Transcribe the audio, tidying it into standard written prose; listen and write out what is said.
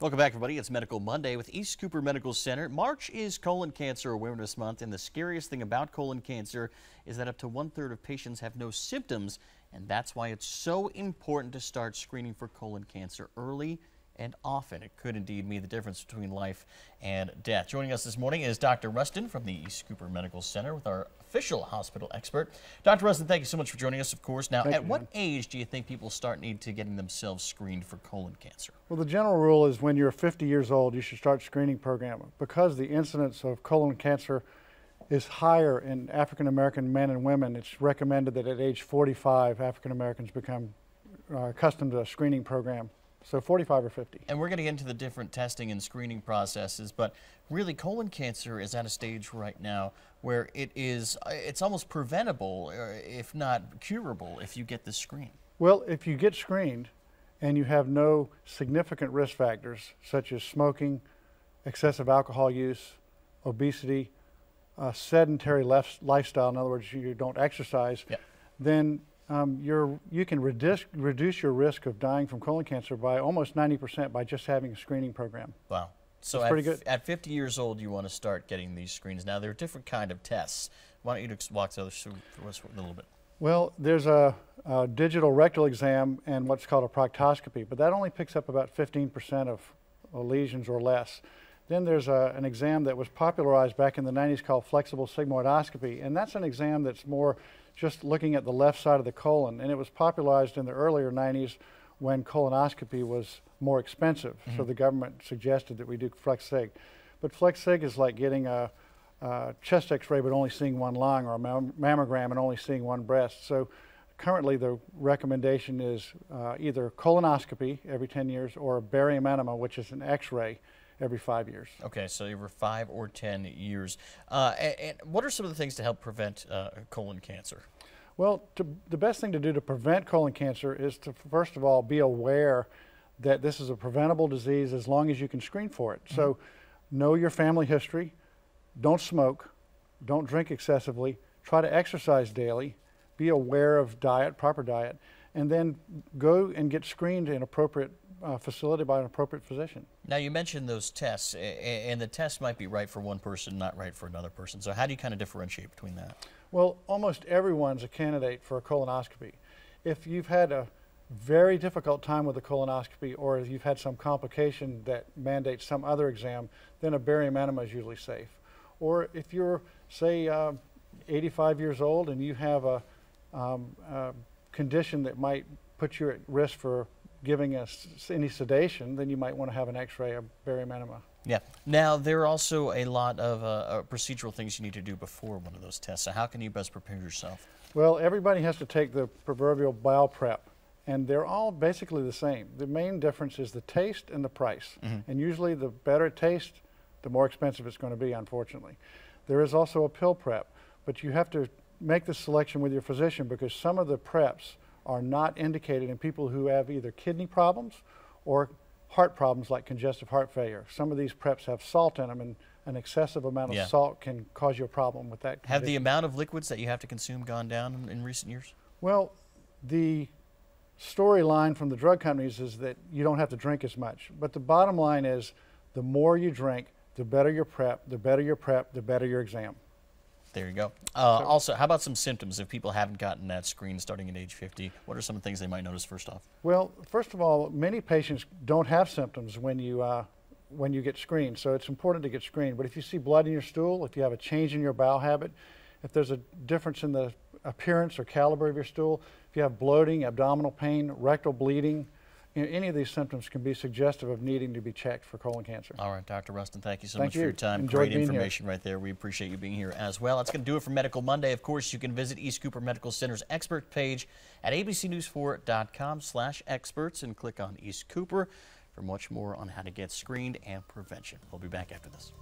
Welcome back, everybody. It's Medical Monday with East Cooper Medical Center. March is Colon Cancer Awareness Month, and the scariest thing about colon cancer is that up to 1/3 of patients have no symptoms, and that's why it's so important to start screening for colon cancer early and often. It could indeed mean the difference between life and death. Joining us this morning is Dr. Rustin from the East Cooper Medical Center with our official hospital expert. Dr. Rustin, thank you so much for joining us, of course. Now, at what age do you think people start need to getting themselves screened for colon cancer? Well, the general rule is when you're 50 years old, you should start screening program. Because the incidence of colon cancer is higher in African American men and women, it's recommended that at age 45, African Americans become accustomed to a screening program. So 45 or 50. And we're going to get into the different testing and screening processes, but really colon cancer is at a stage right now where it's almost preventable, if not curable, if you get this screen. Well, if you get screened and you have no significant risk factors such as smoking, excessive alcohol use, obesity, sedentary lifestyle, in other words, you don't exercise, then you can reduce your risk of dying from colon cancer by almost 90% by just having a screening program. Wow. So pretty good. At 50 years old, you want to start getting these screens. Now, there are different kind of tests. Why don't you walk through us a little bit? Well, there's a digital rectal exam and what's called a proctoscopy, but that only picks up about 15% of lesions or less. Then there's an exam that was popularized back in the 90s called flexible sigmoidoscopy, and that's an exam that's more just looking at the left side of the colon, and it was popularized in the earlier 90s when colonoscopy was more expensive. So the government suggested that we do FlexSig. But FlexSig is like getting a chest x-ray but only seeing one lung, or a mammogram and only seeing one breast. So currently the recommendation is either colonoscopy every 10 years or a barium enema, which is an x-ray, every 5 years. Okay, so every 5 or 10 years. And what are some of the things to help prevent colon cancer? Well, the best thing to do to prevent colon cancer is to, first of all, be aware that this is a preventable disease as long as you can screen for it. So know your family history, don't smoke, don't drink excessively, try to exercise daily, be aware of diet, proper diet, and then go and get screened in an appropriate facility by an appropriate physician. Now, you mentioned those tests, and the test might be right for one person, not right for another person. So how do you kind of differentiate between that? Well, almost everyone's a candidate for a colonoscopy. If you've had a very difficult time with a colonoscopy, or if you've had some complication that mandates some other exam, then a barium enema is usually safe. Or if you're, say, 85 years old and you have a condition that might put you at risk for giving us any sedation, then you might want to have an x-ray, a barium enema. Yeah. Now, there are also a lot of procedural things you need to do before one of those tests. So how can you best prepare yourself? Well, everybody has to take the proverbial bowel prep, and they're all basically the same. The main difference is the taste and the price. And usually the better it tastes, the more expensive it's going to be, unfortunately. There is also a pill prep, but you have to make the selection with your physician because some of the preps are not indicated in people who have either kidney problems or heart problems like congestive heart failure. Some of these preps have salt in them, and an excessive amount of salt can cause you a problem with that condition. Have the amount of liquids that you have to consume gone down in recent years? Well, the storyline from the drug companies is that you don't have to drink as much. But the bottom line is the more you drink, the better your prep, the better your prep, the better your exam. There you go. Also, how about some symptoms if people haven't gotten that screen starting at age 50? What are some of the things they might notice first off? Well, first of all, many patients don't have symptoms when you get screened, so it's important to get screened. But if you see blood in your stool, if you have a change in your bowel habit, if there's a difference in the appearance or caliber of your stool, if you have bloating, abdominal pain, rectal bleeding, any of these symptoms can be suggestive of needing to be checked for colon cancer. All right, Dr. Rustin, thank you so much for your time. Enjoyed Great information right there. We appreciate you being here as well. That's going to do it for Medical Monday. Of course, you can visit East Cooper Medical Center's expert page at abcnews4.com/experts and click on East Cooper for much more on how to get screened and prevention. We'll be back after this.